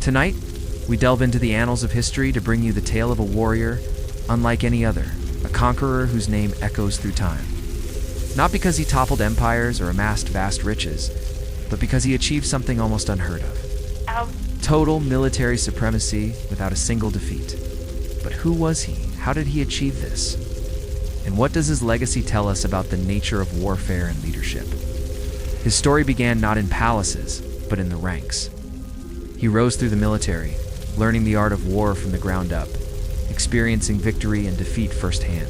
Tonight, we delve into the annals of history to bring you the tale of a warrior unlike any other, a conqueror whose name echoes through time. Not because he toppled empires or amassed vast riches, but because he achieved something almost unheard of. Total military supremacy without a single defeat. But who was he? How did he achieve this? And what does his legacy tell us about the nature of warfare and leadership? His story began not in palaces, but in the ranks. He rose through the military, learning the art of war from the ground up, experiencing victory and defeat firsthand.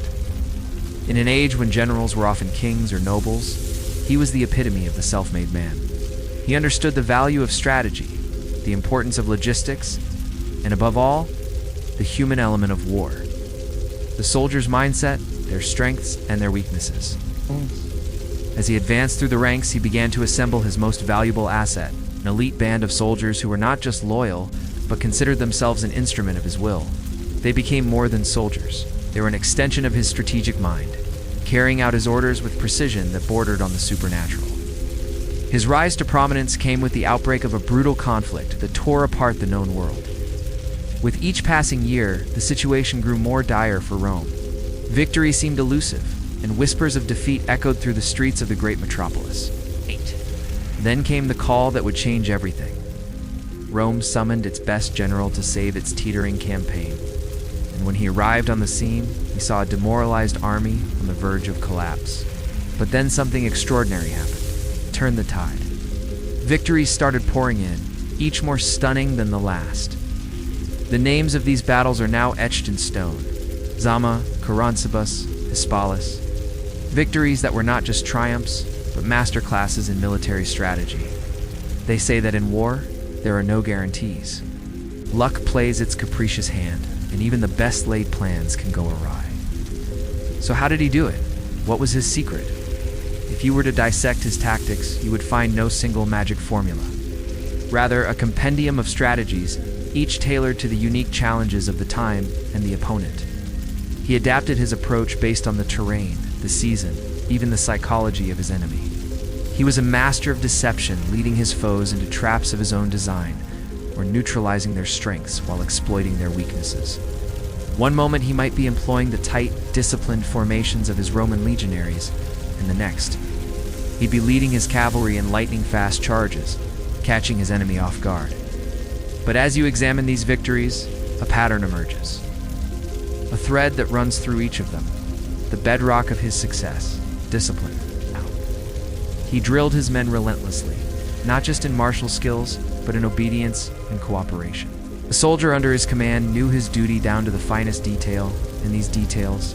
In an age when generals were often kings or nobles, he was the epitome of the self-made man. He understood the value of strategy, the importance of logistics, and above all, the human element of war. The soldier's mindset, their strengths, and their weaknesses. As he advanced through the ranks, he began to assemble his most valuable asset, an elite band of soldiers who were not just loyal, but considered themselves an instrument of his will. They became more than soldiers. They were an extension of his strategic mind, carrying out his orders with precision that bordered on the supernatural. His rise to prominence came with the outbreak of a brutal conflict that tore apart the known world. With each passing year, the situation grew more dire for Rome. Victory seemed elusive, and whispers of defeat echoed through the streets of the great metropolis. Then came the call that would change everything. Rome summoned its best general to save its teetering campaign. And when he arrived on the scene, he saw a demoralized army on the verge of collapse. But then something extraordinary happened. It turned the tide. Victories started pouring in, each more stunning than the last. The names of these battles are now etched in stone. Zama, Coroncebus, Hispalis. Victories that were not just triumphs, but masterclasses in military strategy. They say that in war, there are no guarantees. Luck plays its capricious hand, and even the best laid plans can go awry. So how did he do it? What was his secret? If you were to dissect his tactics, you would find no single magic formula. Rather, a compendium of strategies, each tailored to the unique challenges of the time and the opponent. He adapted his approach based on the terrain, the season, even the psychology of his enemy. He was a master of deception, leading his foes into traps of his own design, or neutralizing their strengths while exploiting their weaknesses. One moment he might be employing the tight, disciplined formations of his Roman legionaries, and the next, he'd be leading his cavalry in lightning-fast charges, catching his enemy off guard. But as you examine these victories, a pattern emerges. A thread that runs through each of them, the bedrock of his success, discipline. He drilled his men relentlessly, not just in martial skills, but in obedience and cooperation. The soldier under his command knew his duty down to the finest detail, and these details,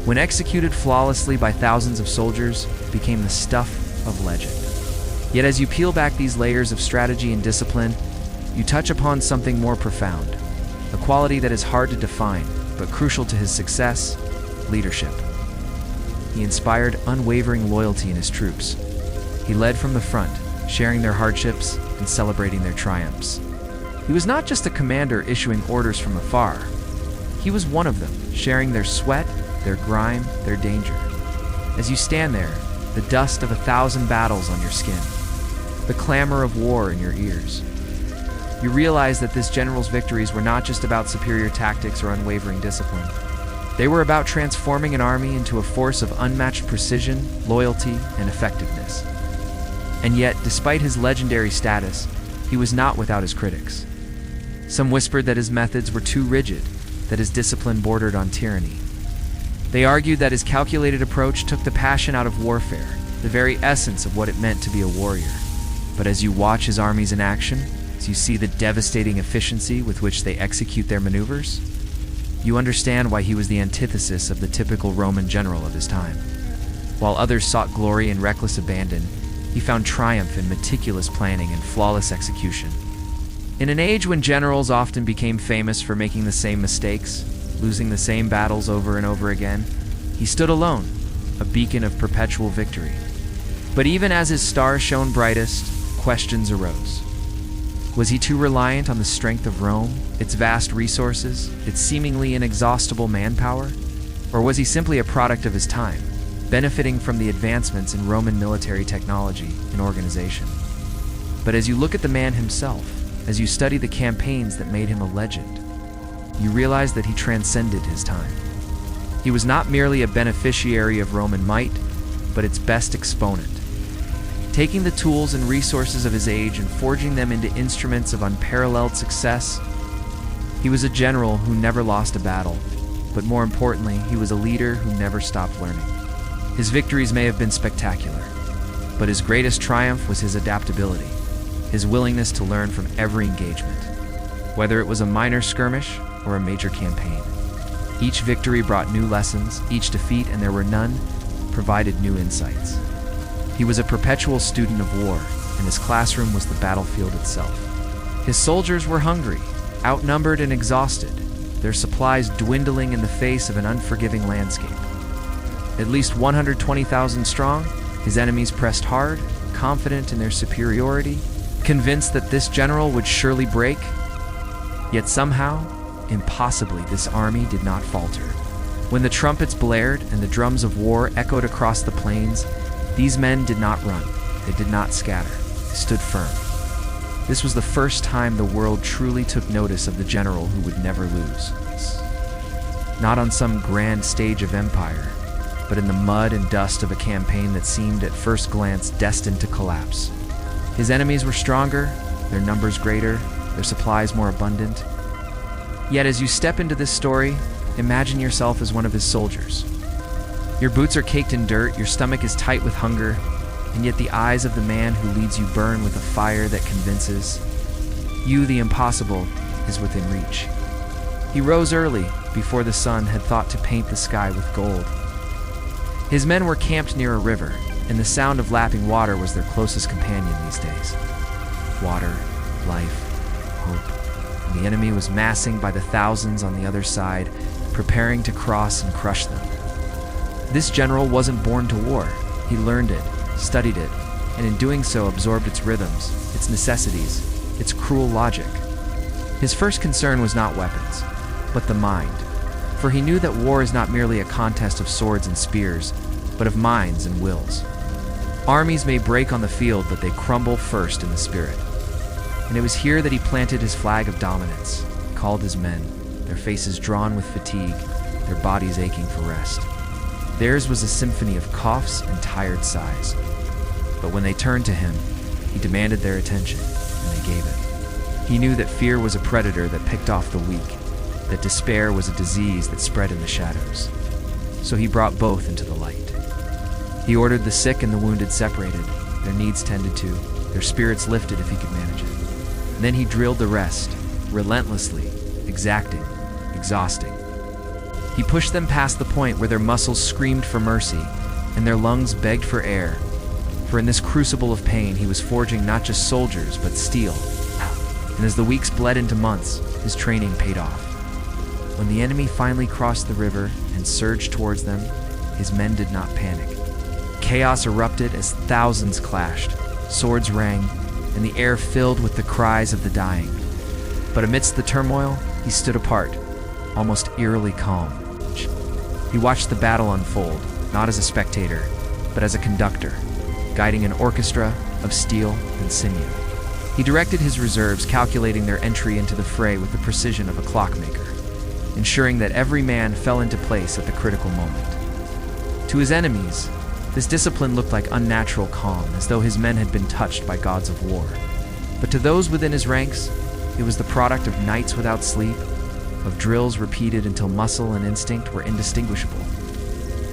when executed flawlessly by thousands of soldiers, became the stuff of legend. Yet as you peel back these layers of strategy and discipline, you touch upon something more profound, a quality that is hard to define, but crucial to his success: leadership. He inspired unwavering loyalty in his troops. He led from the front, sharing their hardships and celebrating their triumphs. He was not just a commander issuing orders from afar. He was one of them, sharing their sweat, their grime, their danger. As you stand there, the dust of 1,000 battles on your skin, the clamor of war in your ears, you realize that this general's victories were not just about superior tactics or unwavering discipline. They were about transforming an army into a force of unmatched precision, loyalty, and effectiveness. And yet, despite his legendary status, he was not without his critics. Some whispered that his methods were too rigid, that his discipline bordered on tyranny. They argued that his calculated approach took the passion out of warfare, the very essence of what it meant to be a warrior. But as you watch his armies in action, as you see the devastating efficiency with which they execute their maneuvers, you understand why he was the antithesis of the typical Roman general of his time. While others sought glory in reckless abandon, he found triumph in meticulous planning and flawless execution. In an age when generals often became famous for making the same mistakes, losing the same battles over and over again, he stood alone, a beacon of perpetual victory. But even as his star shone brightest, questions arose. Was he too reliant on the strength of Rome, its vast resources, its seemingly inexhaustible manpower? Or was he simply a product of his time, benefiting from the advancements in Roman military technology and organization? But as you look at the man himself, As you study the campaigns that made him a legend, you realize that he transcended his time. He was not merely a beneficiary of Roman might, but its best exponent, taking the tools and resources of his age and forging them into instruments of unparalleled success. He was a general who never lost a battle, but more importantly, he was a leader who never stopped learning. His victories may have been spectacular, but his greatest triumph was his adaptability, his willingness to learn from every engagement, whether it was a minor skirmish or a major campaign. Each victory brought new lessons, each defeat, and there were none, provided new insights. He was a perpetual student of war, and his classroom was the battlefield itself. His soldiers were hungry, outnumbered and exhausted, their supplies dwindling in the face of an unforgiving landscape. At least 120,000 strong, his enemies pressed hard, confident in their superiority, convinced that this general would surely break. Yet somehow, impossibly, this army did not falter. When the trumpets blared and the drums of war echoed across the plains, these men did not run, they did not scatter, they stood firm. This was the first time the world truly took notice of the general who would never lose. Not on some grand stage of empire, but in the mud and dust of a campaign that seemed at first glance destined to collapse. His enemies were stronger, their numbers greater, their supplies more abundant. Yet as you step into this story, imagine yourself as one of his soldiers. Your boots are caked in dirt, your stomach is tight with hunger, and yet the eyes of the man who leads you burn with a fire that convinces you the impossible is within reach. He rose early, before the sun had thought to paint the sky with gold. His men were camped near a river, and the sound of lapping water was their closest companion these days. Water, life, hope. And the enemy was massing by the thousands on the other side, preparing to cross and crush them. This general wasn't born to war. He learned it, studied it, and in doing so absorbed its rhythms, its necessities, its cruel logic. His first concern was not weapons, but the mind, for he knew that war is not merely a contest of swords and spears, but of minds and wills. Armies may break on the field, but they crumble first in the spirit. And it was here that he planted his flag of dominance, called his men, their faces drawn with fatigue, their bodies aching for rest. Theirs was a symphony of coughs and tired sighs. But when they turned to him, he demanded their attention, and they gave it. He knew that fear was a predator that picked off the weak, that despair was a disease that spread in the shadows. So he brought both into the light. He ordered the sick and the wounded separated, their needs tended to, their spirits lifted if he could manage it. And then he drilled the rest, relentlessly, exacting, exhausting. He pushed them past the point where their muscles screamed for mercy and their lungs begged for air, for in this crucible of pain he was forging not just soldiers but steel. And as the weeks bled into months, his training paid off. When the enemy finally crossed the river and surged towards them, his men did not panic. Chaos erupted as thousands clashed, swords rang, and the air filled with the cries of the dying. But amidst the turmoil, he stood apart, almost eerily calm. He watched the battle unfold, not as a spectator, but as a conductor, guiding an orchestra of steel and sinew. He directed his reserves, calculating their entry into the fray with the precision of a clockmaker, ensuring that every man fell into place at the critical moment. To his enemies, this discipline looked like unnatural calm, as though his men had been touched by gods of war. But to those within his ranks, it was the product of nights without sleep, of drills repeated until muscle and instinct were indistinguishable.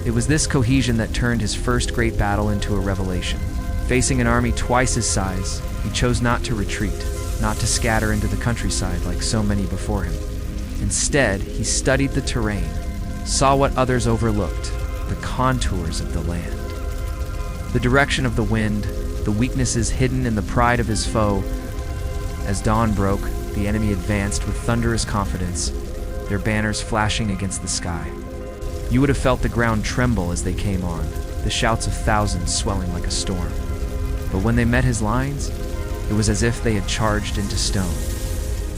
It was this cohesion that turned his first great battle into a revelation. Facing an army twice his size, he chose not to retreat, not to scatter into the countryside like so many before him. Instead, he studied the terrain, saw what others overlooked, the contours of the land. The direction of the wind, the weaknesses hidden in the pride of his foe. As dawn broke, the enemy advanced with thunderous confidence, their banners flashing against the sky. You would have felt the ground tremble as they came on, the shouts of thousands swelling like a storm. But when they met his lines, it was as if they had charged into stone.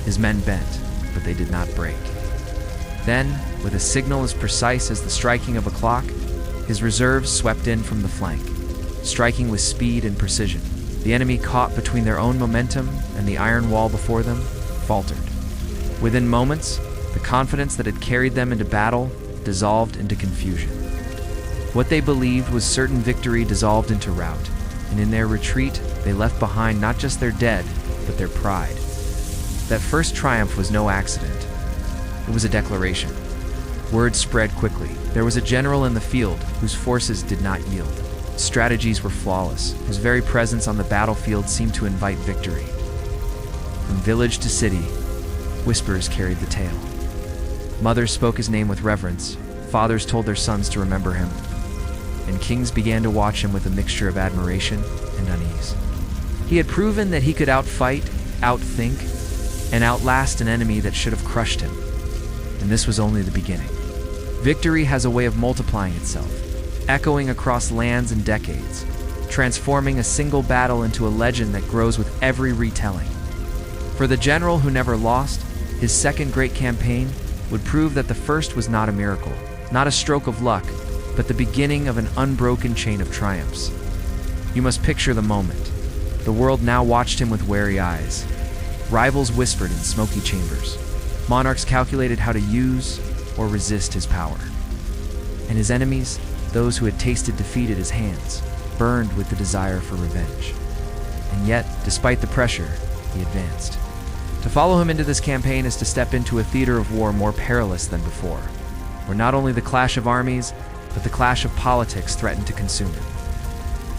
His men bent, but they did not break. Then, with a signal as precise as the striking of a clock, his reserves swept in from the flank, striking with speed and precision. The enemy, caught between their own momentum and the iron wall before them, faltered. Within moments, the confidence that had carried them into battle dissolved into confusion. What they believed was certain victory dissolved into rout, and in their retreat, they left behind not just their dead, but their pride. That first triumph was no accident. It was a declaration. Word spread quickly. There was a general in the field whose forces did not yield. Strategies were flawless. His very presence on the battlefield seemed to invite victory. From village to city, whispers carried the tale. Mothers spoke his name with reverence. Fathers told their sons to remember him. And kings began to watch him with a mixture of admiration and unease. He had proven that he could outfight, outthink, and outlast an enemy that should have crushed him. And this was only the beginning. Victory has a way of multiplying itself, echoing across lands and decades, transforming a single battle into a legend that grows with every retelling. For the general who never lost, his second great campaign would prove that the first was not a miracle, not a stroke of luck, but the beginning of an unbroken chain of triumphs. You must picture the moment. The world now watched him with wary eyes. Rivals whispered in smoky chambers. Monarchs calculated how to use or resist his power. And his enemies, those who had tasted defeat at his hands, burned with the desire for revenge. And yet, despite the pressure, he advanced. To follow him into this campaign is to step into a theater of war more perilous than before, where not only the clash of armies, but the clash of politics threatened to consume him.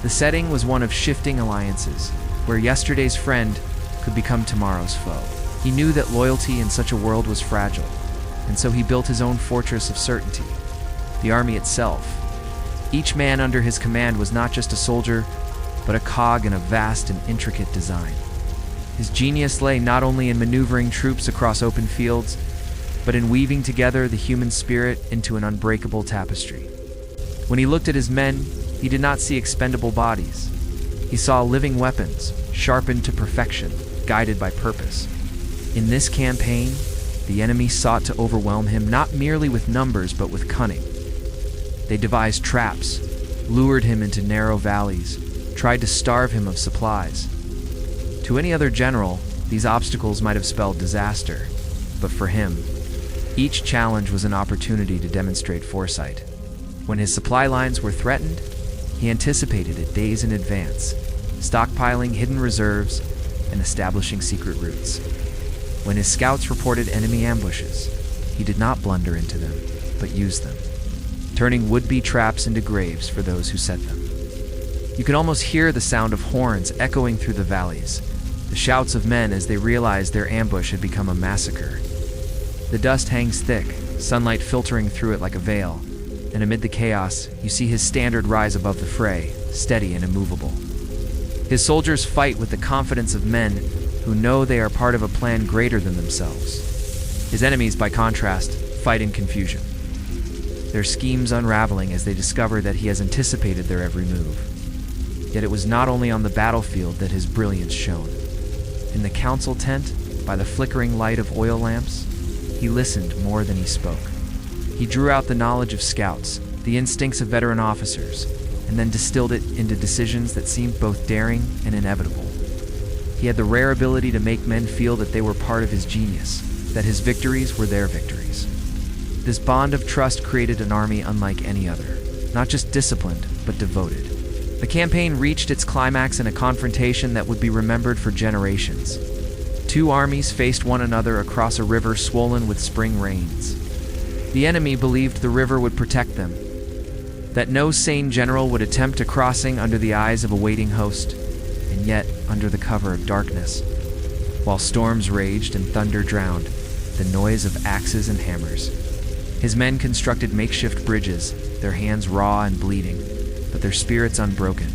The setting was one of shifting alliances, where yesterday's friend could become tomorrow's foe. He knew that loyalty in such a world was fragile, and so he built his own fortress of certainty, the army itself. Each man under his command was not just a soldier, but a cog in a vast and intricate design. His genius lay not only in maneuvering troops across open fields, but in weaving together the human spirit into an unbreakable tapestry. When he looked at his men, he did not see expendable bodies. He saw living weapons, sharpened to perfection, guided by purpose. In this campaign, the enemy sought to overwhelm him not merely with numbers, but with cunning. They devised traps, lured him into narrow valleys, tried to starve him of supplies. To any other general, these obstacles might have spelled disaster, but for him, each challenge was an opportunity to demonstrate foresight. When his supply lines were threatened, he anticipated it days in advance, stockpiling hidden reserves and establishing secret routes. When his scouts reported enemy ambushes, he did not blunder into them, but used them, turning would-be traps into graves for those who set them. You could almost hear the sound of horns echoing through the valleys, the shouts of men as they realized their ambush had become a massacre. The dust hangs thick, sunlight filtering through it like a veil, and amid the chaos, you see his standard rise above the fray, steady and immovable. His soldiers fight with the confidence of men who know they are part of a plan greater than themselves. His enemies, by contrast, fight in confusion, their schemes unraveling as they discover that he has anticipated their every move. Yet it was not only on the battlefield that his brilliance shone. In the council tent, by the flickering light of oil lamps, he listened more than he spoke. He drew out the knowledge of scouts, the instincts of veteran officers, and then distilled it into decisions that seemed both daring and inevitable. He had the rare ability to make men feel that they were part of his genius, that his victories were their victories. This bond of trust created an army unlike any other, not just disciplined, but devoted. The campaign reached its climax in a confrontation that would be remembered for generations. Two armies faced one another across a river swollen with spring rains. The enemy believed the river would protect them, that no sane general would attempt a crossing under the eyes of a waiting host, and yet, under the cover of darkness, while storms raged and thunder drowned the noise of axes and hammers, his men constructed makeshift bridges, their hands raw and bleeding, but their spirits unbroken.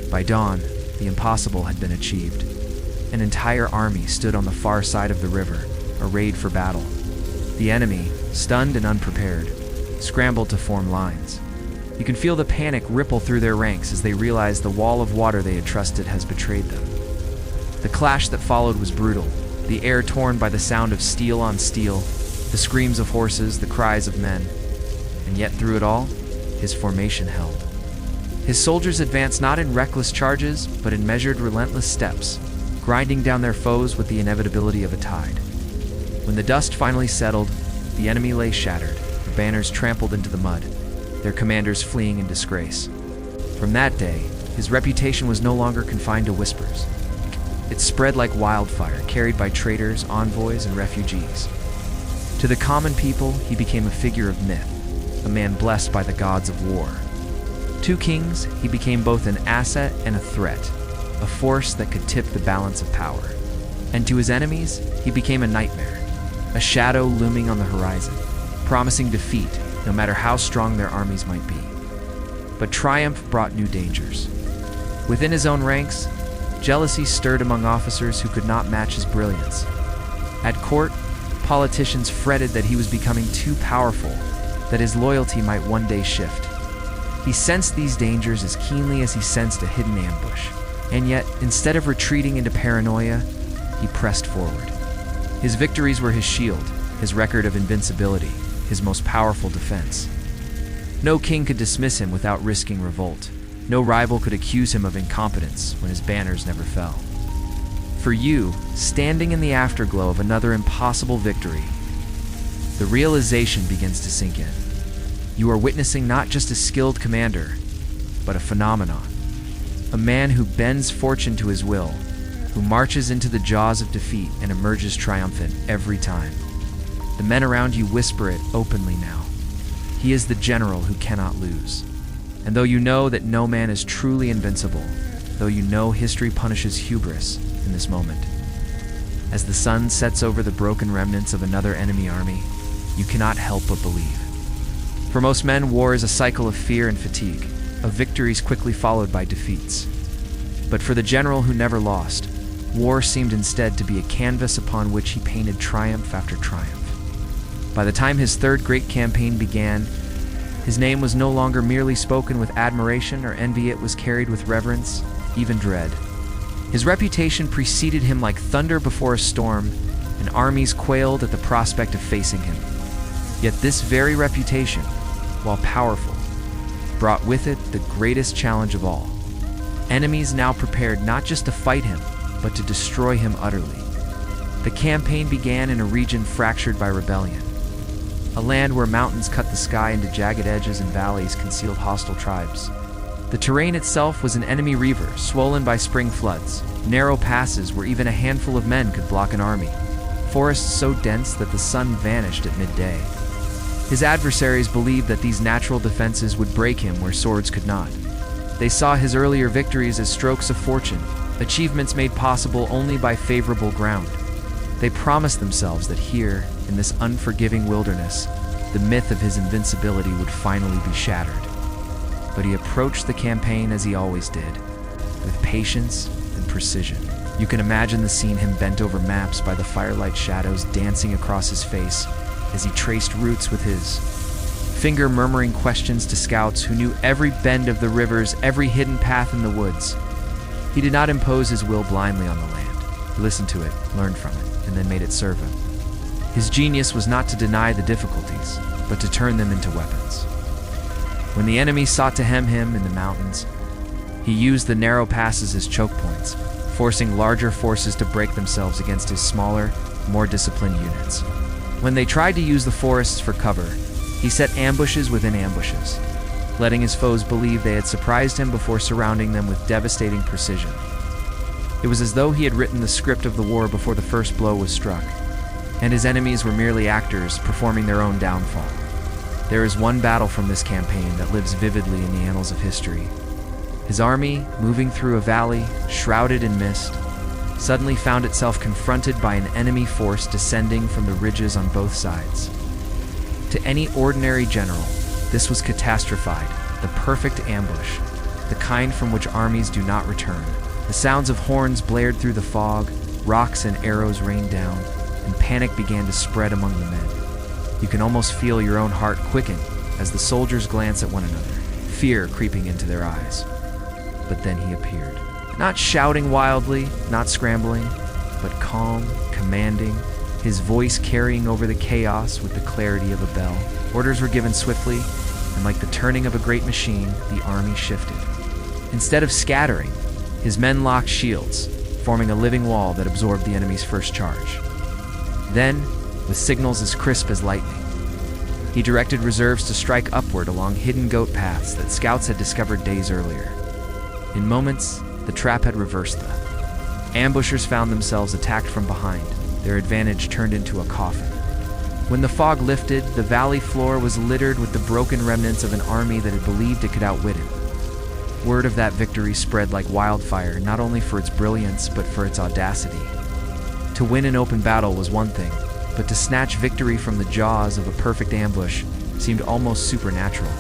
By dawn, the impossible had been achieved. An entire army stood on the far side of the river, arrayed for battle. The enemy, stunned and unprepared, scrambled to form lines. You can feel the panic ripple through their ranks as they realize the wall of water they had trusted has betrayed them. The clash that followed was brutal, the air torn by the sound of steel on steel, the screams of horses, the cries of men. And yet through it all, his formation held. His soldiers advanced not in reckless charges, but in measured, relentless steps, grinding down their foes with the inevitability of a tide. When the dust finally settled, the enemy lay shattered, their banners trampled into the mud, their commanders fleeing in disgrace. From that day, his reputation was no longer confined to whispers. It spread like wildfire, carried by traitors, envoys, and refugees. To the common people, he became a figure of myth, a man blessed by the gods of war. To kings, he became both an asset and a threat, a force that could tip the balance of power. And to his enemies, he became a nightmare, a shadow looming on the horizon, promising defeat no matter how strong their armies might be. But triumph brought new dangers. Within his own ranks, jealousy stirred among officers who could not match his brilliance. At court, politicians fretted that he was becoming too powerful, that his loyalty might one day shift. He sensed these dangers as keenly as he sensed a hidden ambush. And yet, instead of retreating into paranoia, he pressed forward. His victories were his shield, his record of invincibility, his most powerful defense. No king could dismiss him without risking revolt. No rival could accuse him of incompetence when his banners never fell. For you, standing in the afterglow of another impossible victory, the realization begins to sink in. You are witnessing not just a skilled commander, but a phenomenon. A man who bends fortune to his will, who marches into the jaws of defeat and emerges triumphant every time. The men around you whisper it openly now. He is the general who cannot lose. And though you know that no man is truly invincible, though you know history punishes hubris in this moment, as the sun sets over the broken remnants of another enemy army, you cannot help but believe. For most men, war is a cycle of fear and fatigue, of victories quickly followed by defeats. But for the general who never lost, war seemed instead to be a canvas upon which he painted triumph after triumph. By the time his third great campaign began, his name was no longer merely spoken with admiration or envy, it was carried with reverence, even dread. His reputation preceded him like thunder before a storm, and armies quailed at the prospect of facing him. Yet this very reputation, while powerful, brought with it the greatest challenge of all. Enemies now prepared not just to fight him, but to destroy him utterly. The campaign began in a region fractured by rebellion, a land where mountains cut the sky into jagged edges and valleys concealed hostile tribes. The terrain itself was an enemy river, swollen by spring floods, narrow passes where even a handful of men could block an army, forests so dense that the sun vanished at midday. His adversaries believed that these natural defenses would break him where swords could not. They saw his earlier victories as strokes of fortune, achievements made possible only by favorable ground. They promised themselves that here, in this unforgiving wilderness, the myth of his invincibility would finally be shattered. But he approached the campaign as he always did, with patience and precision. You can imagine the scene, him bent over maps by the firelight shadows dancing across his face as he traced routes with his finger, murmuring questions to scouts who knew every bend of the rivers, every hidden path in the woods. He did not impose his will blindly on the land. He listened to it, learned from it, and then made it serve him. His genius was not to deny the difficulties, but to turn them into weapons. When the enemy sought to hem him in the mountains, he used the narrow passes as choke points, forcing larger forces to break themselves against his smaller, more disciplined units. When they tried to use the forests for cover, he set ambushes within ambushes, letting his foes believe they had surprised him before surrounding them with devastating precision. It was as though he had written the script of the war before the first blow was struck, and his enemies were merely actors performing their own downfall. There is one battle from this campaign that lives vividly in the annals of history. His army, moving through a valley, shrouded in mist, suddenly found itself confronted by an enemy force descending from the ridges on both sides. To any ordinary general, this was catastrophied, the perfect ambush, the kind from which armies do not return. The sounds of horns blared through the fog, rocks and arrows rained down, and panic began to spread among the men. You can almost feel your own heart quicken as the soldiers glance at one another, fear creeping into their eyes. But then he appeared. Not shouting wildly, not scrambling, but calm, commanding, his voice carrying over the chaos with the clarity of a bell. Orders were given swiftly, and like the turning of a great machine, the army shifted. Instead of scattering, his men locked shields, forming a living wall that absorbed the enemy's first charge. Then, with signals as crisp as lightning, he directed reserves to strike upward along hidden goat paths that scouts had discovered days earlier. In moments, the trap had reversed them. Ambushers found themselves attacked from behind, their advantage turned into a coffin. When the fog lifted, the valley floor was littered with the broken remnants of an army that had believed it could outwit him. Word of that victory spread like wildfire, not only for its brilliance, but for its audacity. To win an open battle was one thing, but to snatch victory from the jaws of a perfect ambush seemed almost supernatural.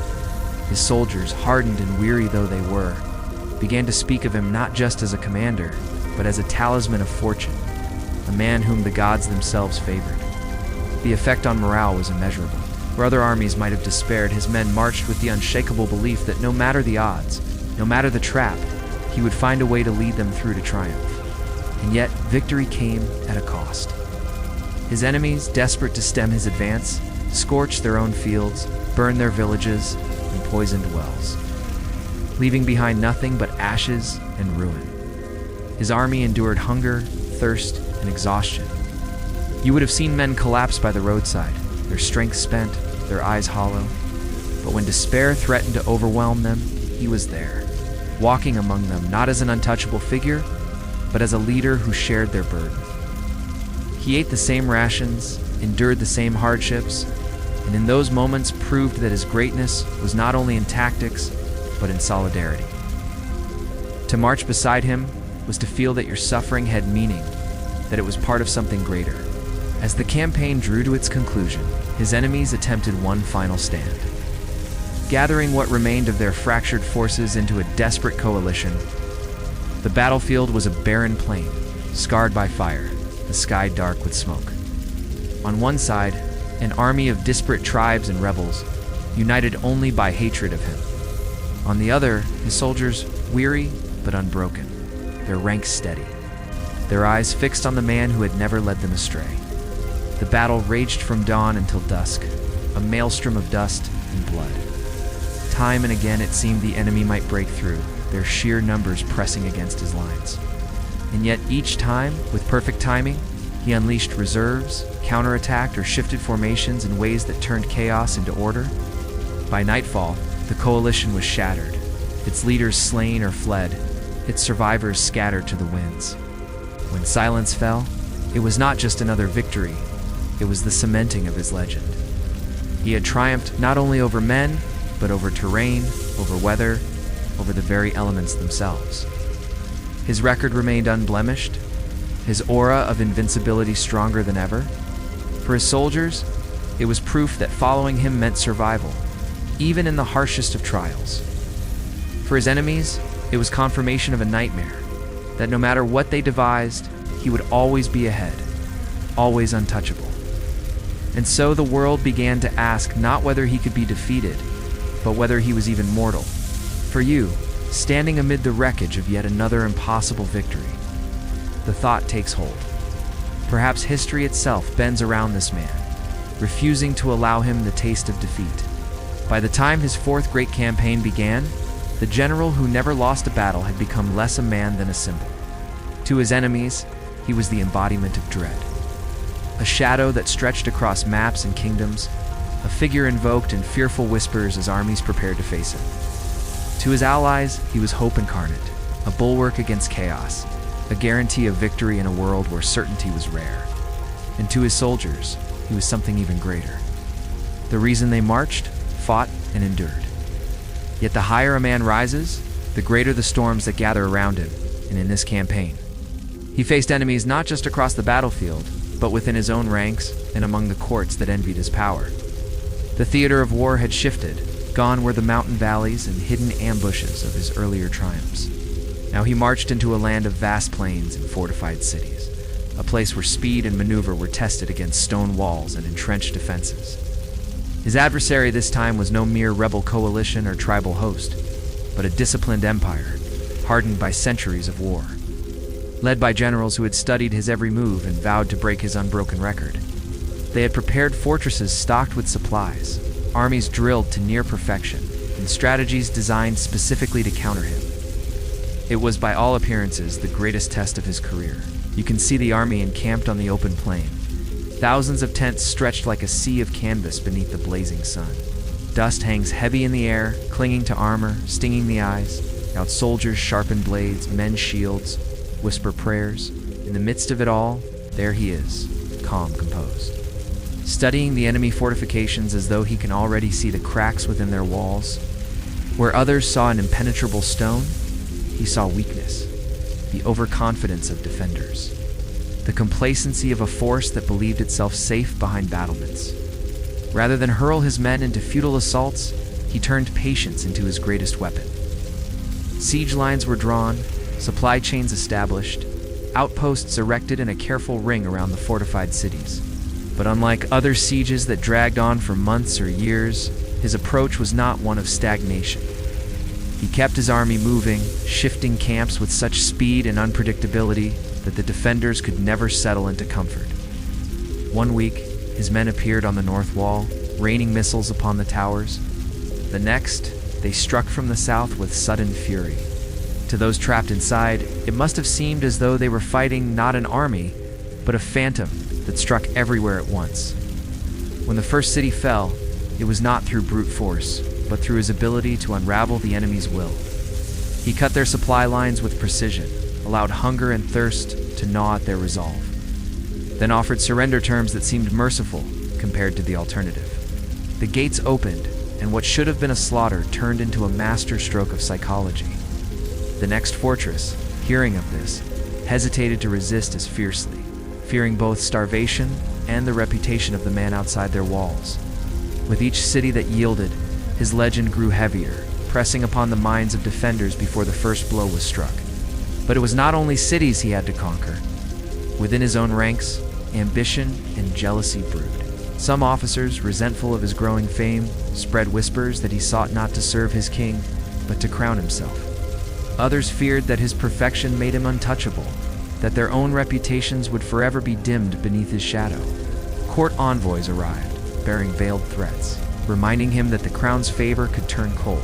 His soldiers, hardened and weary though they were, began to speak of him not just as a commander, but as a talisman of fortune, a man whom the gods themselves favored. The effect on morale was immeasurable. Where other armies might have despaired, his men marched with the unshakable belief that no matter the odds, no matter the trap, he would find a way to lead them through to triumph. And yet, victory came at a cost. His enemies, desperate to stem his advance, scorched their own fields, burned their villages, and poisoned wells, leaving behind nothing but ashes and ruin. His army endured hunger, thirst, and exhaustion. You would have seen men collapse by the roadside, their strength spent, their eyes hollow. But when despair threatened to overwhelm them, he was there, walking among them not as an untouchable figure, but as a leader who shared their burden. He ate the same rations, endured the same hardships, and in those moments proved that his greatness was not only in tactics, but in solidarity. To march beside him was to feel that your suffering had meaning, that it was part of something greater. As the campaign drew to its conclusion, his enemies attempted one final stand. Gathering what remained of their fractured forces into a desperate coalition, the battlefield was a barren plain, scarred by fire, the sky dark with smoke. On one side, an army of disparate tribes and rebels, united only by hatred of him. On the other, his soldiers, weary but unbroken, their ranks steady, their eyes fixed on the man who had never led them astray. The battle raged from dawn until dusk, a maelstrom of dust and blood. Time and again it seemed the enemy might break through, their sheer numbers pressing against his lines. And yet each time, with perfect timing, he unleashed reserves, counterattacked, or shifted formations in ways that turned chaos into order. By nightfall, the coalition was shattered, its leaders slain or fled, its survivors scattered to the winds. When silence fell, it was not just another victory, it was the cementing of his legend. He had triumphed not only over men, but over terrain, over weather, over the very elements themselves. His record remained unblemished, his aura of invincibility stronger than ever. For his soldiers, it was proof that following him meant survival, even in the harshest of trials. For his enemies, it was confirmation of a nightmare, that no matter what they devised, he would always be ahead, always untouchable. And so the world began to ask not whether he could be defeated, but whether he was even mortal. For you, standing amid the wreckage of yet another impossible victory, the thought takes hold. Perhaps history itself bends around this man, refusing to allow him the taste of defeat. By the time his fourth great campaign began, the general who never lost a battle had become less a man than a symbol. To his enemies, he was the embodiment of dread. A shadow that stretched across maps and kingdoms, a figure invoked in fearful whispers as armies prepared to face him. To his allies, he was hope incarnate, a bulwark against chaos, a guarantee of victory in a world where certainty was rare. And to his soldiers, he was something even greater. The reason they marched, fought, and endured. Yet the higher a man rises, the greater the storms that gather around him, and in this campaign, he faced enemies not just across the battlefield, but within his own ranks and among the courts that envied his power. The theater of war had shifted. Gone were the mountain valleys and hidden ambushes of his earlier triumphs. Now he marched into a land of vast plains and fortified cities, a place where speed and maneuver were tested against stone walls and entrenched defenses. His adversary this time was no mere rebel coalition or tribal host, but a disciplined empire, hardened by centuries of war. Led by generals who had studied his every move and vowed to break his unbroken record. They had prepared fortresses stocked with supplies, armies drilled to near perfection, and strategies designed specifically to counter him. It was by all appearances the greatest test of his career. You can see the army encamped on the open plain. Thousands of tents stretched like a sea of canvas beneath the blazing sun. Dust hangs heavy in the air, clinging to armor, stinging the eyes. Out soldiers sharpen blades, mend shields, whisper prayers. In the midst of it all, there he is, calm, composed. Studying the enemy fortifications as though he can already see the cracks within their walls. Where others saw an impenetrable stone, he saw weakness, the overconfidence of defenders, the complacency of a force that believed itself safe behind battlements. Rather than hurl his men into futile assaults, he turned patience into his greatest weapon. Siege lines were drawn, supply chains established, outposts erected in a careful ring around the fortified cities. But unlike other sieges that dragged on for months or years, his approach was not one of stagnation. He kept his army moving, shifting camps with such speed and unpredictability that the defenders could never settle into comfort. One week, his men appeared on the north wall, raining missiles upon the towers. The next, they struck from the south with sudden fury. To those trapped inside, it must have seemed as though they were fighting not an army, but a phantom that struck everywhere at once. When the first city fell, it was not through brute force, but through his ability to unravel the enemy's will. He cut their supply lines with precision, allowed hunger and thirst to gnaw at their resolve, then offered surrender terms that seemed merciful compared to the alternative. The gates opened, and what should have been a slaughter turned into a masterstroke of psychology. The next fortress, hearing of this, hesitated to resist as fiercely, fearing both starvation and the reputation of the man outside their walls. With each city that yielded, his legend grew heavier, pressing upon the minds of defenders before the first blow was struck. But it was not only cities he had to conquer. Within his own ranks, ambition and jealousy brewed. Some officers, resentful of his growing fame, spread whispers that he sought not to serve his king, but to crown himself. Others feared that his perfection made him untouchable, that their own reputations would forever be dimmed beneath his shadow. Court envoys arrived, bearing veiled threats, reminding him that the crown's favor could turn cold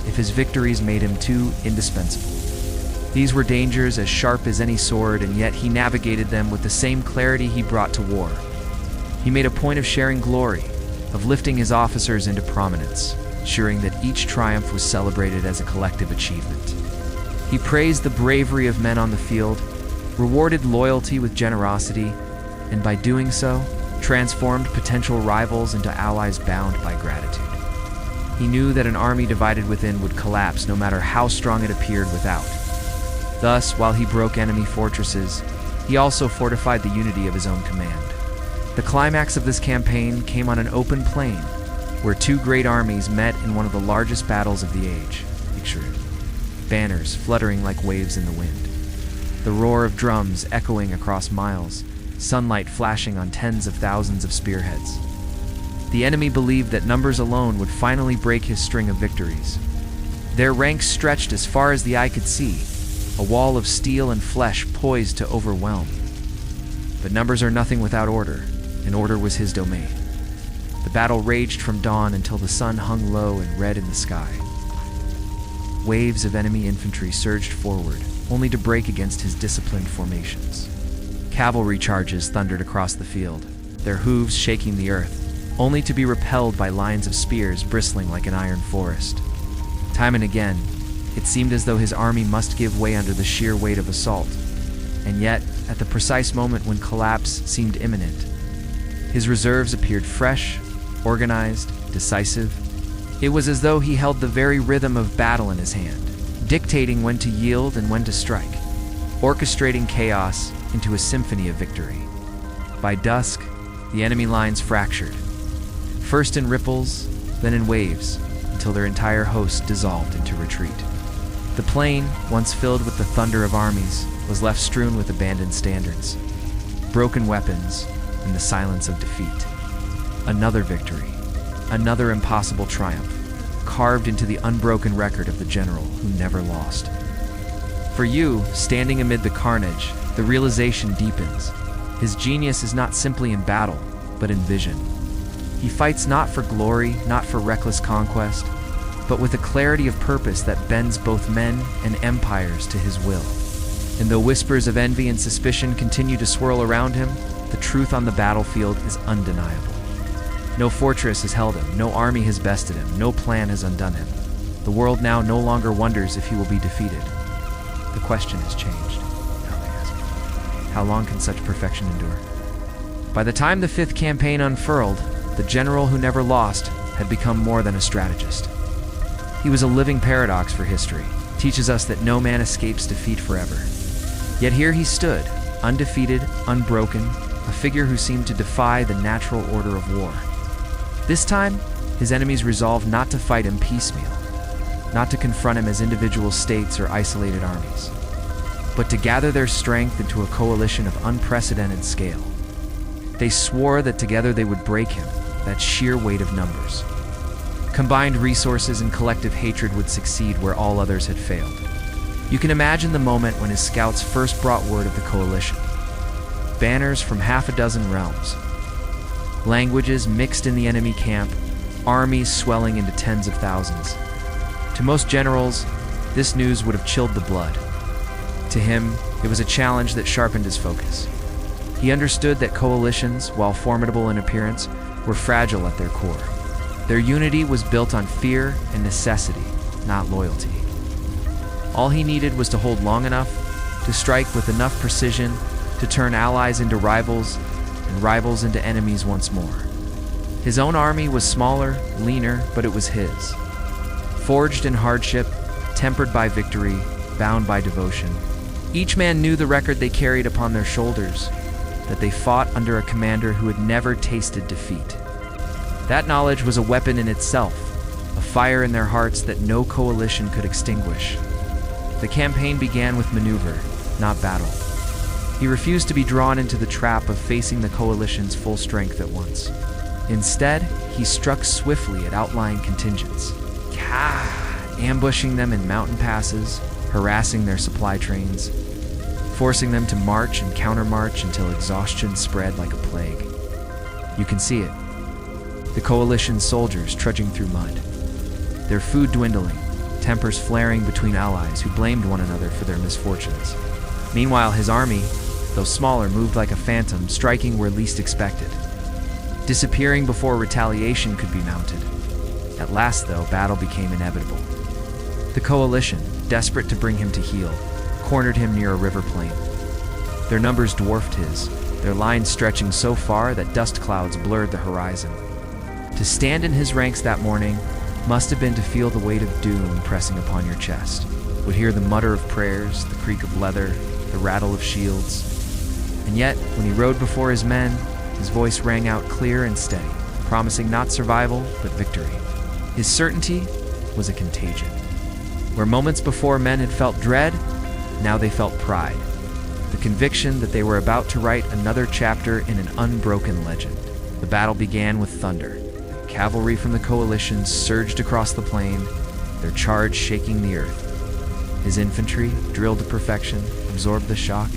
if his victories made him too indispensable. These were dangers as sharp as any sword, and yet he navigated them with the same clarity he brought to war. He made a point of sharing glory, of lifting his officers into prominence, ensuring that each triumph was celebrated as a collective achievement. He praised the bravery of men on the field, rewarded loyalty with generosity, and by doing so, transformed potential rivals into allies bound by gratitude. He knew that an army divided within would collapse no matter how strong it appeared without. Thus, while he broke enemy fortresses, he also fortified the unity of his own command. The climax of this campaign came on an open plain, where two great armies met in one of the largest battles of the age. Picture it. Banners fluttering like waves in the wind. The roar of drums echoing across miles, sunlight flashing on tens of thousands of spearheads. The enemy believed that numbers alone would finally break his string of victories. Their ranks stretched as far as the eye could see, a wall of steel and flesh poised to overwhelm. But numbers are nothing without order, and order was his domain. The battle raged from dawn until the sun hung low and red in the sky. Waves of enemy infantry surged forward, only to break against his disciplined formations. Cavalry charges thundered across the field, their hooves shaking the earth, only to be repelled by lines of spears bristling like an iron forest. Time and again, it seemed as though his army must give way under the sheer weight of assault. And yet, at the precise moment when collapse seemed imminent, his reserves appeared fresh, organized, decisive. It was as though he held the very rhythm of battle in his hand, dictating when to yield and when to strike, orchestrating chaos into a symphony of victory. By dusk, the enemy lines fractured, first in ripples, then in waves, until their entire host dissolved into retreat. The plain, once filled with the thunder of armies, was left strewn with abandoned standards, broken weapons, and the silence of defeat. Another victory, another impossible triumph, carved into the unbroken record of the general who never lost. For you, standing amid the carnage, the realization deepens. His genius is not simply in battle, but in vision. He fights not for glory, not for reckless conquest, but with a clarity of purpose that bends both men and empires to his will. And though whispers of envy and suspicion continue to swirl around him, the truth on the battlefield is undeniable. No fortress has held him, no army has bested him, no plan has undone him. The world now no longer wonders if he will be defeated. The question has changed. Now they ask, how long can such perfection endure? By the time the 5th campaign unfurled, the general who never lost had become more than a strategist. He was a living paradox for history, teaches us that no man escapes defeat forever. Yet here he stood, undefeated, unbroken, a figure who seemed to defy the natural order of war. This time, his enemies resolved not to fight him piecemeal, not to confront him as individual states or isolated armies, but to gather their strength into a coalition of unprecedented scale. They swore that together they would break him, that sheer weight of numbers. Combined resources and collective hatred would succeed where all others had failed. You can imagine the moment when his scouts first brought word of the coalition. Banners from half a dozen realms, languages mixed in the enemy camp, armies swelling into tens of thousands. To most generals, this news would have chilled the blood. To him, it was a challenge that sharpened his focus. He understood that coalitions, while formidable in appearance, were fragile at their core. Their unity was built on fear and necessity, not loyalty. All he needed was to hold long enough, to strike with enough precision, to turn allies into rivals, and rivals into enemies once more. His own army was smaller, leaner, but it was his. Forged in hardship, tempered by victory, bound by devotion. Each man knew the record they carried upon their shoulders, that they fought under a commander who had never tasted defeat. That knowledge was a weapon in itself, a fire in their hearts that no coalition could extinguish. The campaign began with maneuver, not battle. He refused to be drawn into the trap of facing the coalition's full strength at once. Instead, he struck swiftly at outlying contingents, ambushing them in mountain passes, harassing their supply trains, forcing them to march and countermarch until exhaustion spread like a plague. You can see it. The coalition's soldiers trudging through mud, their food dwindling, tempers flaring between allies who blamed one another for their misfortunes. Meanwhile, his army, though smaller, moved like a phantom, striking where least expected, disappearing before retaliation could be mounted. At last, though, battle became inevitable. The coalition, desperate to bring him to heel, cornered him near a river plain. Their numbers dwarfed his, their lines stretching so far that dust clouds blurred the horizon. To stand in his ranks that morning must have been to feel the weight of doom pressing upon your chest, would hear the mutter of prayers, the creak of leather, the rattle of shields. And yet, when he rode before his men, his voice rang out clear and steady, promising not survival, but victory. His certainty was a contagion. Where moments before men had felt dread, now they felt pride, the conviction that they were about to write another chapter in an unbroken legend. The battle began with thunder. Cavalry from the coalition surged across the plain, their charge shaking the earth. His infantry, drilled to perfection, absorbed the shock,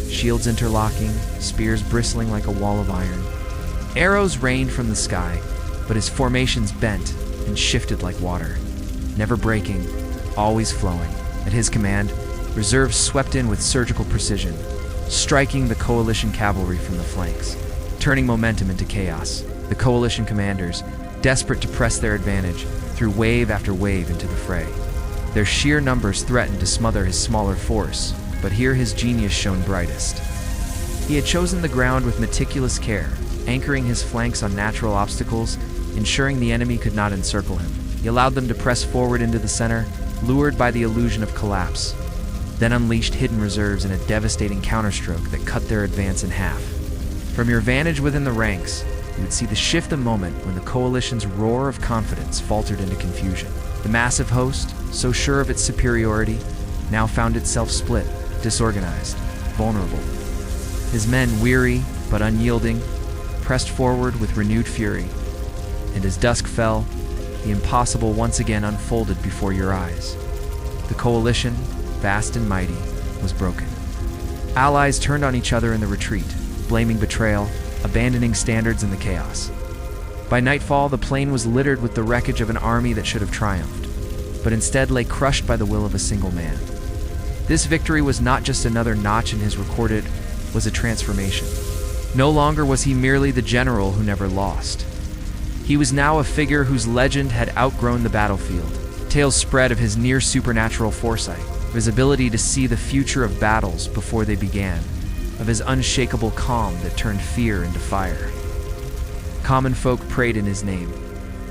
shields interlocking, spears bristling like a wall of iron. Arrows rained from the sky, but his formations bent and shifted like water, never breaking, always flowing. At his command, reserves swept in with surgical precision, striking the coalition cavalry from the flanks, turning momentum into chaos. The coalition commanders, desperate to press their advantage, threw wave after wave into the fray. Their sheer numbers threatened to smother his smaller force, but here his genius shone brightest. He had chosen the ground with meticulous care, anchoring his flanks on natural obstacles, ensuring the enemy could not encircle him. He allowed them to press forward into the center, lured by the illusion of collapse, then unleashed hidden reserves in a devastating counterstroke that cut their advance in half. From your vantage within the ranks, you would see the shift the moment when the coalition's roar of confidence faltered into confusion. The massive host, so sure of its superiority, now found itself split, disorganized, vulnerable. His men, weary but unyielding, pressed forward with renewed fury, and as dusk fell, the impossible once again unfolded before your eyes. The coalition, vast and mighty, was broken. Allies turned on each other in the retreat, blaming betrayal, abandoning standards in the chaos. By nightfall, the plain was littered with the wreckage of an army that should have triumphed. but instead lay crushed by the will of a single man. This victory was not just another notch in his record, it was a transformation. No longer was he merely the general who never lost. He was now a figure whose legend had outgrown the battlefield. Tales spread of his near supernatural foresight, of his ability to see the future of battles before they began, of his unshakable calm that turned fear into fire. Common folk prayed in his name,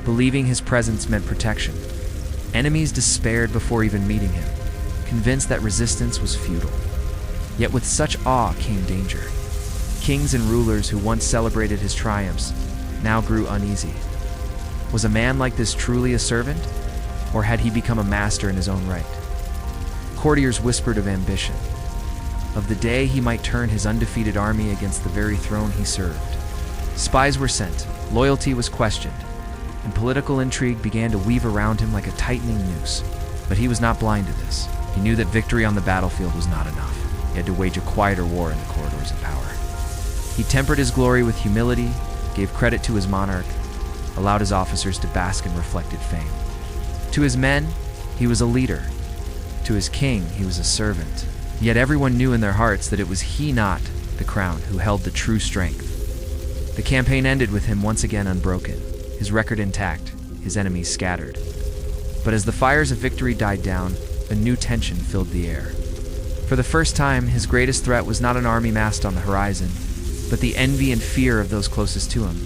believing his presence meant protection. Enemies despaired before even meeting him, convinced that resistance was futile. Yet with such awe came danger. Kings and rulers who once celebrated his triumphs now grew uneasy. Was a man like this truly a servant, or had he become a master in his own right? Courtiers whispered of ambition, of the day he might turn his undefeated army against the very throne he served. Spies were sent, loyalty was questioned, and political intrigue began to weave around him like a tightening noose. But he was not blind to this. He knew that victory on the battlefield was not enough. He had to wage a quieter war in the corridors of power. He tempered his glory with humility, gave credit to his monarch, allowed his officers to bask in reflected fame. To his men, he was a leader. To his king, he was a servant. Yet everyone knew in their hearts that it was he, not the crown, who held the true strength. The campaign ended with him once again unbroken, his record intact, his enemies scattered. But as the fires of victory died down, a new tension filled the air. For the first time, his greatest threat was not an army massed on the horizon, but the envy and fear of those closest to him.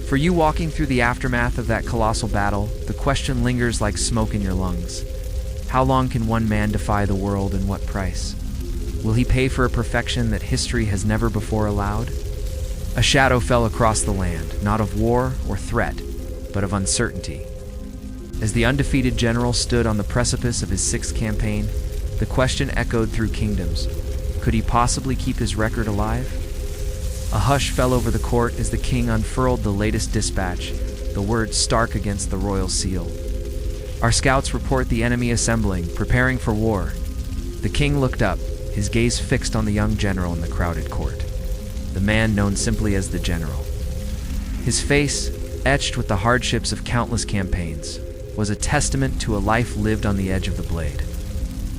For you walking through the aftermath of that colossal battle, the question lingers like smoke in your lungs. How long can one man defy the world, and what price? Will he pay for a perfection that history has never before allowed? A shadow fell across the land, not of war or threat, but of uncertainty. As the undefeated general stood on the precipice of his sixth campaign, the question echoed through kingdoms. Could he possibly keep his record alive? A hush fell over the court as the king unfurled the latest dispatch, the words stark against the royal seal. Our scouts report the enemy assembling, preparing for war. The king looked up, his gaze fixed on the young general in the crowded court, the man known simply as the general. His face, etched with the hardships of countless campaigns, was a testament to a life lived on the edge of the blade.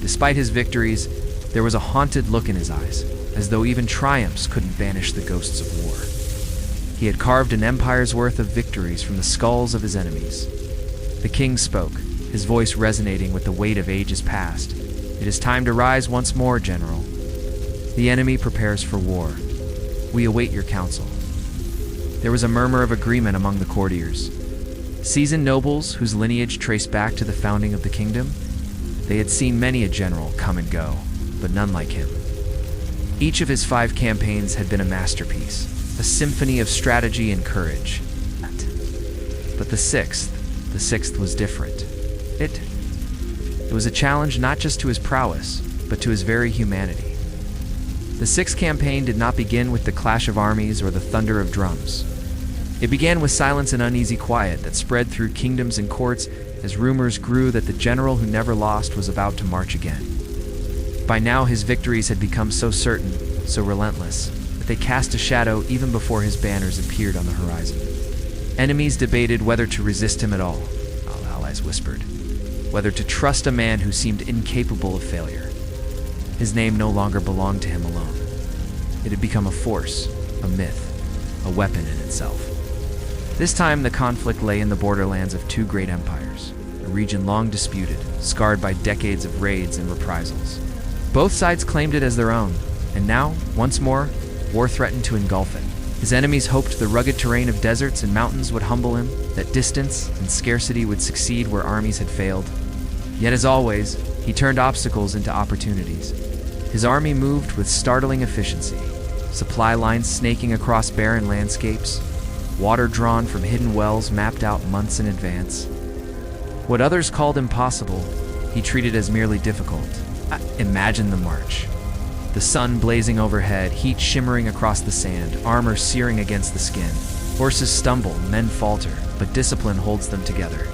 Despite his victories, there was a haunted look in his eyes, as though even triumphs couldn't banish the ghosts of war. He had carved an empire's worth of victories from the skulls of his enemies. The king spoke, his voice resonating with the weight of ages past. It is time to rise once more, General. The enemy prepares for war. We await your counsel. There was a murmur of agreement among the courtiers. Seasoned nobles whose lineage traced back to the founding of the kingdom, they had seen many a general come and go, but none like him. Each of his 5 campaigns had been a masterpiece, a symphony of strategy and courage. But the sixth was different. It was a challenge not just to his prowess, but to his very humanity. The sixth campaign did not begin with the clash of armies or the thunder of drums. It began with silence and uneasy quiet that spread through kingdoms and courts as rumors grew that the general who never lost was about to march again. By now his victories had become so certain, so relentless, that they cast a shadow even before his banners appeared on the horizon. Enemies debated whether to resist him at all, allies whispered, whether to trust a man who seemed incapable of failure. His name no longer belonged to him alone. It had become a force, a myth, a weapon in itself. This time the conflict lay in the borderlands of 2 great empires, a region long disputed, scarred by decades of raids and reprisals. Both sides claimed it as their own, and now, once more, war threatened to engulf it. His enemies hoped the rugged terrain of deserts and mountains would humble him, that distance and scarcity would succeed where armies had failed. Yet as always, he turned obstacles into opportunities. His army moved with startling efficiency, supply lines snaking across barren landscapes, water drawn from hidden wells mapped out months in advance. What others called impossible, he treated as merely difficult. Imagine the march. The sun blazing overhead, heat shimmering across the sand, armor searing against the skin. Horses stumble, men falter, but discipline holds them together.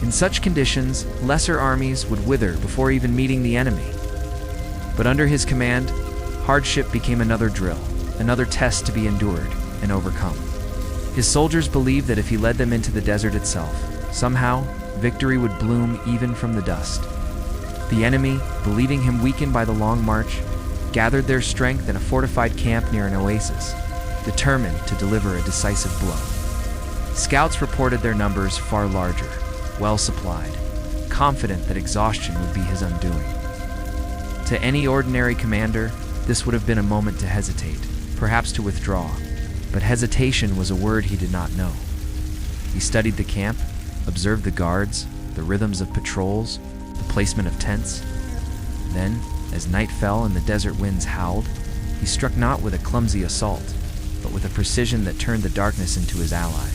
In such conditions, lesser armies would wither before even meeting the enemy. But under his command, hardship became another drill, another test to be endured and overcome. His soldiers believed that if he led them into the desert itself, somehow victory would bloom even from the dust. The enemy, believing him weakened by the long march, gathered their strength in a fortified camp near an oasis, determined to deliver a decisive blow. Scouts reported their numbers far larger, well supplied, confident that exhaustion would be his undoing. To any ordinary commander, this would have been a moment to hesitate, perhaps to withdraw, but hesitation was a word he did not know. He studied the camp, observed the guards, the rhythms of patrols, the placement of tents. Then, as night fell and the desert winds howled, he struck not with a clumsy assault, but with a precision that turned the darkness into his ally.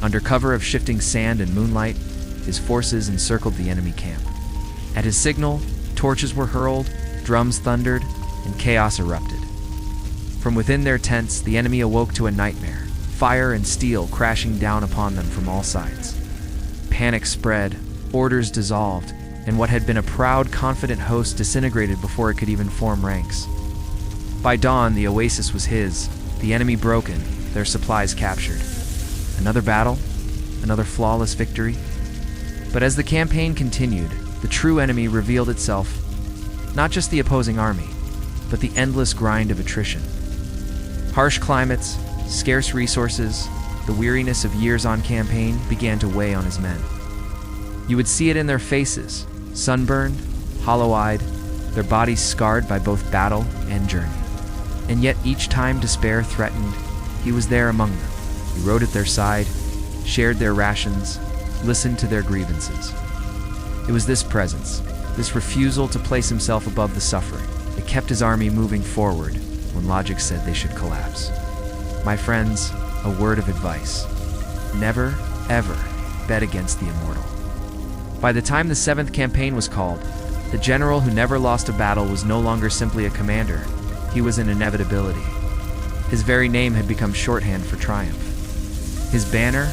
Under cover of shifting sand and moonlight, his forces encircled the enemy camp. At his signal, torches were hurled, drums thundered, and chaos erupted. From within their tents, the enemy awoke to a nightmare, fire and steel crashing down upon them from all sides. Panic spread, orders dissolved, and what had been a proud, confident host disintegrated before it could even form ranks. By dawn, the oasis was his, the enemy broken, their supplies captured. Another battle, another flawless victory. But as the campaign continued, the true enemy revealed itself, not just the opposing army, but the endless grind of attrition. Harsh climates, scarce resources, the weariness of years on campaign began to weigh on his men. You would see it in their faces, sunburned, hollow-eyed, their bodies scarred by both battle and journey. And yet each time despair threatened, he was there among them. He rode at their side, shared their rations, listened to their grievances. It was this presence, this refusal to place himself above the suffering, that kept his army moving forward when logic said they should collapse. My friends, a word of advice. Never, ever bet against the immortal. By the time the 7th campaign was called, the general who never lost a battle was no longer simply a commander. He was an inevitability. His very name had become shorthand for triumph. His banner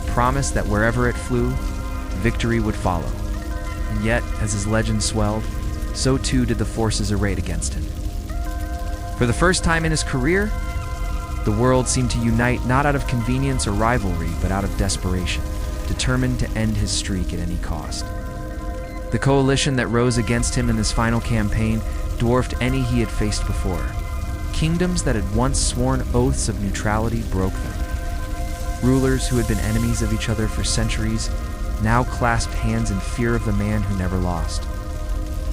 promised that wherever it flew, victory would follow. And yet, as his legend swelled, so too did the forces arrayed against him. For the first time in his career, the world seemed to unite not out of convenience or rivalry, but out of desperation, determined to end his streak at any cost. The coalition that rose against him in this final campaign dwarfed any he had faced before. Kingdoms that had once sworn oaths of neutrality broke them. Rulers who had been enemies of each other for centuries now clasped hands in fear of the man who never lost.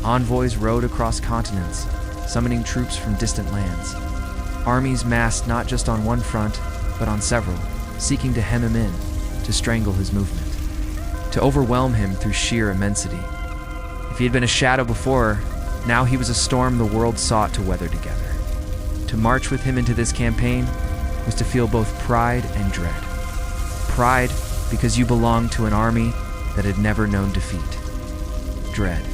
Envoys rode across continents, summoning troops from distant lands. Armies massed not just on one front, but on several, seeking to hem him in, to strangle his movement, to overwhelm him through sheer immensity. If he had been a shadow before, now he was a storm the world sought to weather together. To march with him into this campaign was to feel both pride and dread. Pride because you belonged to an army that had never known defeat. Dread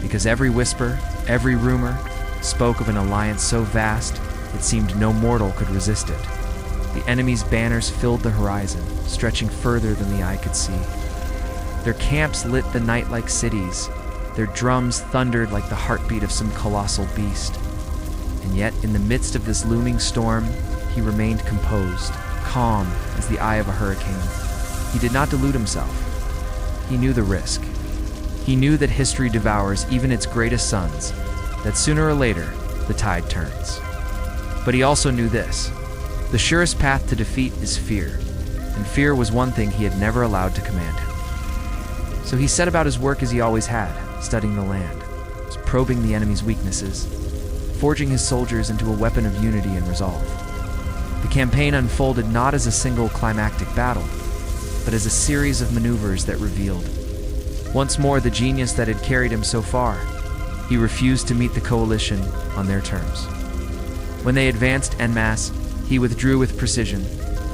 because every whisper, every rumor spoke of an alliance so vast it seemed no mortal could resist it. The enemy's banners filled the horizon, stretching further than the eye could see. Their camps lit the night like cities. Their drums thundered like the heartbeat of some colossal beast. And yet, in the midst of this looming storm, he remained composed, calm as the eye of a hurricane. He did not delude himself. He knew the risk. He knew that history devours even its greatest sons, that sooner or later, the tide turns. But he also knew this. The surest path to defeat is fear, and fear was one thing he had never allowed to command him. So he set about his work as he always had, studying the land, probing the enemy's weaknesses, forging his soldiers into a weapon of unity and resolve. The campaign unfolded not as a single climactic battle, but as a series of maneuvers that revealed, once more, the genius that had carried him so far. He refused to meet the coalition on their terms. When they advanced en masse, he withdrew with precision,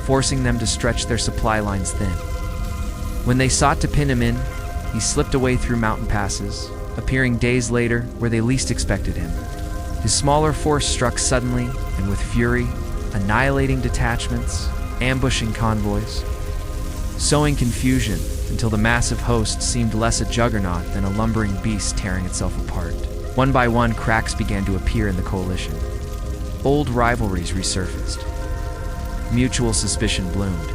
forcing them to stretch their supply lines thin. When they sought to pin him in, he slipped away through mountain passes, appearing days later where they least expected him. His smaller force struck suddenly and with fury, annihilating detachments, ambushing convoys, sowing confusion until the massive host seemed less a juggernaut than a lumbering beast tearing itself apart. One by one, cracks began to appear in the coalition. Old rivalries resurfaced. Mutual suspicion bloomed.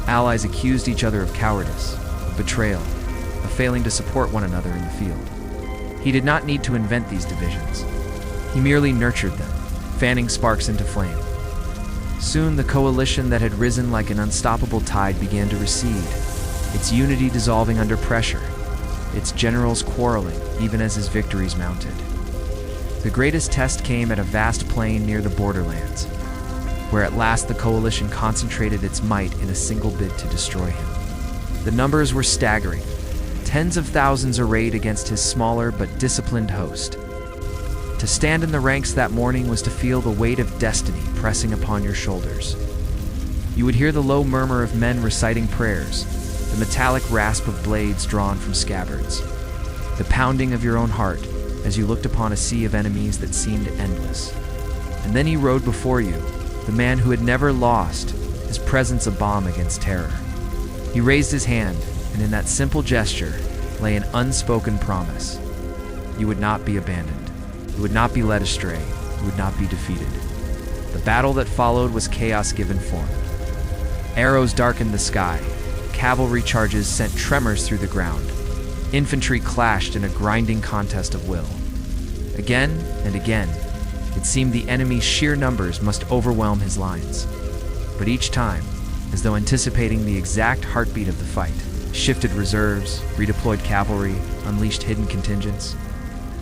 Allies accused each other of cowardice, betrayal, of failing to support one another in the field. He did not need to invent these divisions. He merely nurtured them, fanning sparks into flame. Soon the coalition that had risen like an unstoppable tide began to recede, its unity dissolving under pressure, its generals quarreling even as his victories mounted. The greatest test came at a vast plain near the borderlands, where at last the coalition concentrated its might in a single bid to destroy him. The numbers were staggering, tens of thousands arrayed against his smaller but disciplined host. To stand in the ranks that morning was to feel the weight of destiny pressing upon your shoulders. You would hear the low murmur of men reciting prayers, the metallic rasp of blades drawn from scabbards, the pounding of your own heart as you looked upon a sea of enemies that seemed endless. And then he rode before you, the man who had never lost, his presence a balm against terror. He raised his hand, and in that simple gesture lay an unspoken promise. You would not be abandoned. You would not be led astray. You would not be defeated. The battle that followed was chaos given form. Arrows darkened the sky. Cavalry charges sent tremors through the ground. Infantry clashed in a grinding contest of will. Again and again, it seemed the enemy's sheer numbers must overwhelm his lines. But each time, as though anticipating the exact heartbeat of the fight, shifted reserves, redeployed cavalry, unleashed hidden contingents.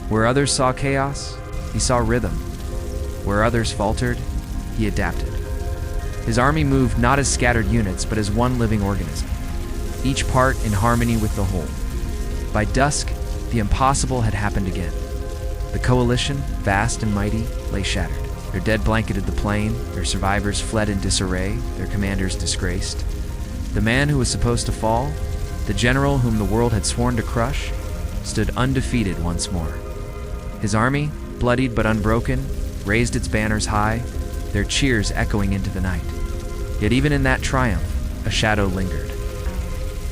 Where others saw chaos, he saw rhythm. Where others faltered, he adapted. His army moved not as scattered units, but as one living organism, each part in harmony with the whole. By dusk, the impossible had happened again. The coalition, vast and mighty, lay shattered. Their dead blanketed the plain, their survivors fled in disarray, their commanders disgraced. The man who was supposed to fall, the general whom the world had sworn to crush, stood undefeated once more. His army, bloodied but unbroken, raised its banners high, their cheers echoing into the night. Yet even in that triumph, a shadow lingered.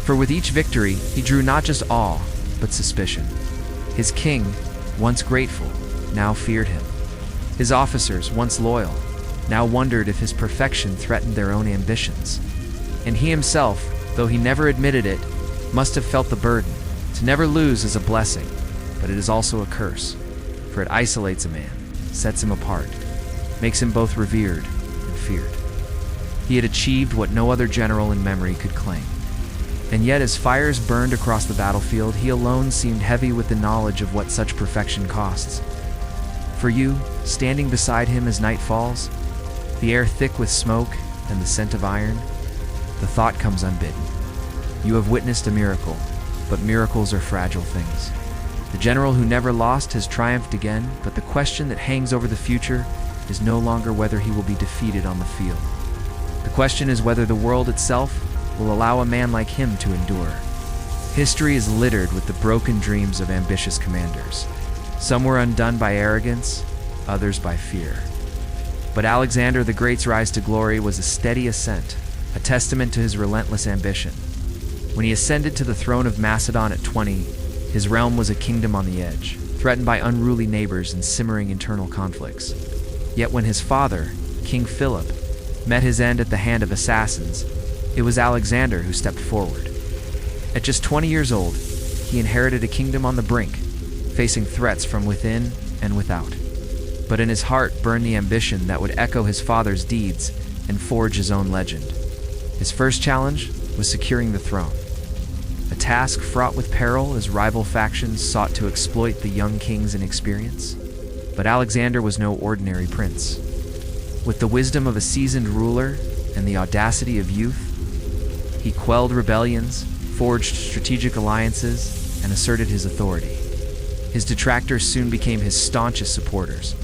For with each victory, he drew not just awe, but suspicion. His king, once grateful, now feared him. His officers, once loyal, now wondered if his perfection threatened their own ambitions. And he himself, though he never admitted it, must have felt the burden. To never lose is a blessing, but it is also a curse, for it isolates a man, sets him apart, makes him both revered and feared. He had achieved what no other general in memory could claim. And yet as fires burned across the battlefield, he alone seemed heavy with the knowledge of what such perfection costs. For you, standing beside him as night falls, the air thick with smoke and the scent of iron, the thought comes unbidden. You have witnessed a miracle, but miracles are fragile things. The general who never lost has triumphed again, but the question that hangs over the future is no longer whether he will be defeated on the field. The question is whether the world itself will allow a man like him to endure. History is littered with the broken dreams of ambitious commanders. Some were undone by arrogance, others by fear. But Alexander the Great's rise to glory was a steady ascent, a testament to his relentless ambition. When he ascended to the throne of Macedon at 20, his realm was a kingdom on the edge, threatened by unruly neighbors and simmering internal conflicts. Yet when his father, King Philip, met his end at the hand of assassins, it was Alexander who stepped forward. At just 20 years old, he inherited a kingdom on the brink, facing threats from within and without. But in his heart burned the ambition that would echo his father's deeds and forge his own legend. His first challenge was securing the throne, a task fraught with peril as rival factions sought to exploit the young king's inexperience. But Alexander was no ordinary prince. With the wisdom of a seasoned ruler and the audacity of youth, he quelled rebellions, forged strategic alliances, and asserted his authority. His detractors soon became his staunchest supporters.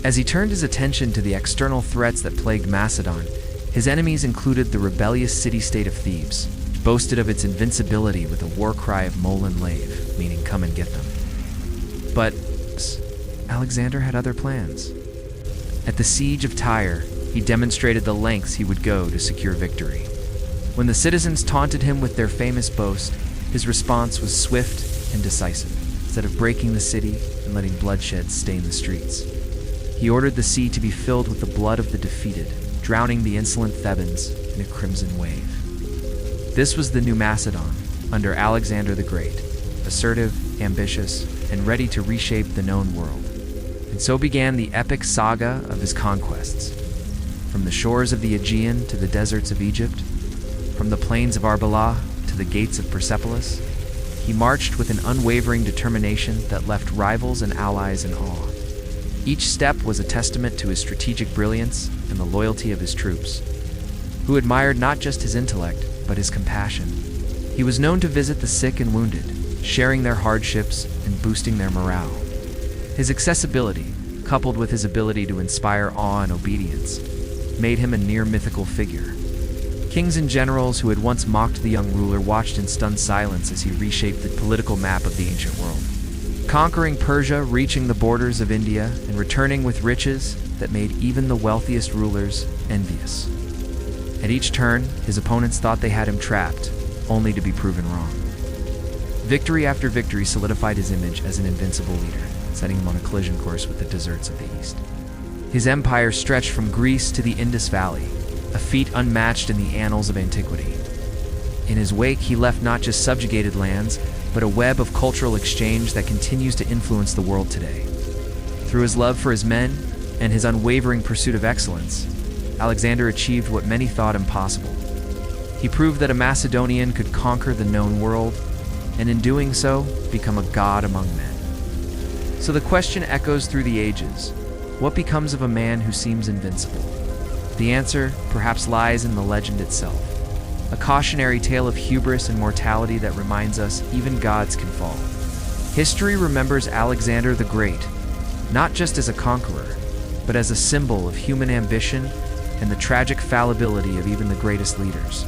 As he turned his attention to the external threats that plagued Macedon, his enemies included the rebellious city-state of Thebes, which boasted of its invincibility with a war cry of Molin Lave, meaning come and get them. But Alexander had other plans. At the siege of Tyre, he demonstrated the lengths he would go to secure victory. When the citizens taunted him with their famous boast, his response was swift and decisive. Instead of breaking the city and letting bloodshed stain the streets, he ordered the sea to be filled with the blood of the defeated, drowning the insolent Thebans in a crimson wave. This was the new Macedon, under Alexander the Great, assertive, ambitious, and ready to reshape the known world. And so began the epic saga of his conquests. From the shores of the Aegean to the deserts of Egypt, from the plains of Arbela to the gates of Persepolis, he marched with an unwavering determination that left rivals and allies in awe. Each step was a testament to his strategic brilliance and the loyalty of his troops, who admired not just his intellect, but his compassion. He was known to visit the sick and wounded, sharing their hardships and boosting their morale. His accessibility, coupled with his ability to inspire awe and obedience, made him a near-mythical figure. Kings and generals who had once mocked the young ruler watched in stunned silence as he reshaped the political map of the ancient world. Conquering Persia, reaching the borders of India, and returning with riches that made even the wealthiest rulers envious. At each turn, his opponents thought they had him trapped, only to be proven wrong. Victory after victory solidified his image as an invincible leader, setting him on a collision course with the deserts of the East. His empire stretched from Greece to the Indus Valley, a feat unmatched in the annals of antiquity. In his wake, he left not just subjugated lands, but a web of cultural exchange that continues to influence the world today. Through his love for his men and his unwavering pursuit of excellence, Alexander achieved what many thought impossible. He proved that a Macedonian could conquer the known world, and in doing so, become a god among men. So the question echoes through the ages: what becomes of a man who seems invincible? The answer perhaps lies in the legend itself, a cautionary tale of hubris and mortality that reminds us even gods can fall. History remembers Alexander the Great, not just as a conqueror, but as a symbol of human ambition and the tragic fallibility of even the greatest leaders.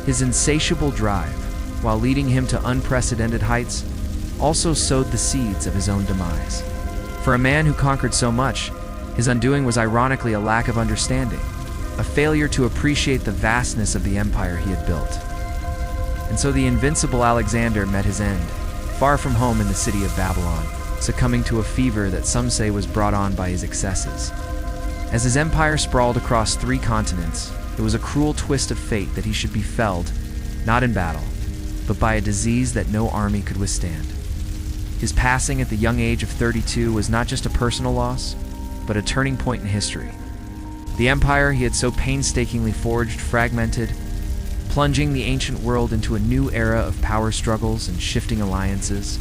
His insatiable drive, while leading him to unprecedented heights, also sowed the seeds of his own demise. For a man who conquered so much, his undoing was ironically a lack of understanding, a failure to appreciate the vastness of the empire he had built. And so the invincible Alexander met his end, far from home in the city of Babylon, succumbing to a fever that some say was brought on by his excesses. As his empire sprawled across 3 continents, it was a cruel twist of fate that he should be felled, not in battle, but by a disease that no army could withstand. His passing at the young age of 32 was not just a personal loss, but a turning point in history. The empire he had so painstakingly forged fragmented, plunging the ancient world into a new era of power struggles and shifting alliances.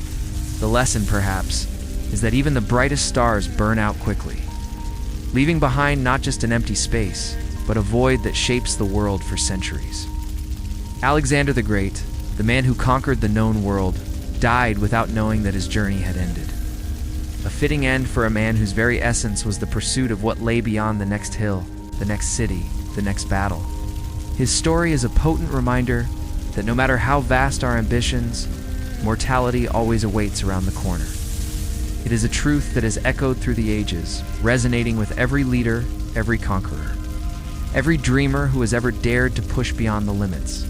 The lesson, perhaps, is that even the brightest stars burn out quickly, leaving behind not just an empty space, but a void that shapes the world for centuries. Alexander the Great, the man who conquered the known world, died without knowing that his journey had ended. A fitting end for a man whose very essence was the pursuit of what lay beyond the next hill, the next city, the next battle. His story is a potent reminder that no matter how vast our ambitions, mortality always awaits around the corner. It is a truth that has echoed through the ages, resonating with every leader, every conqueror, every dreamer who has ever dared to push beyond the limits.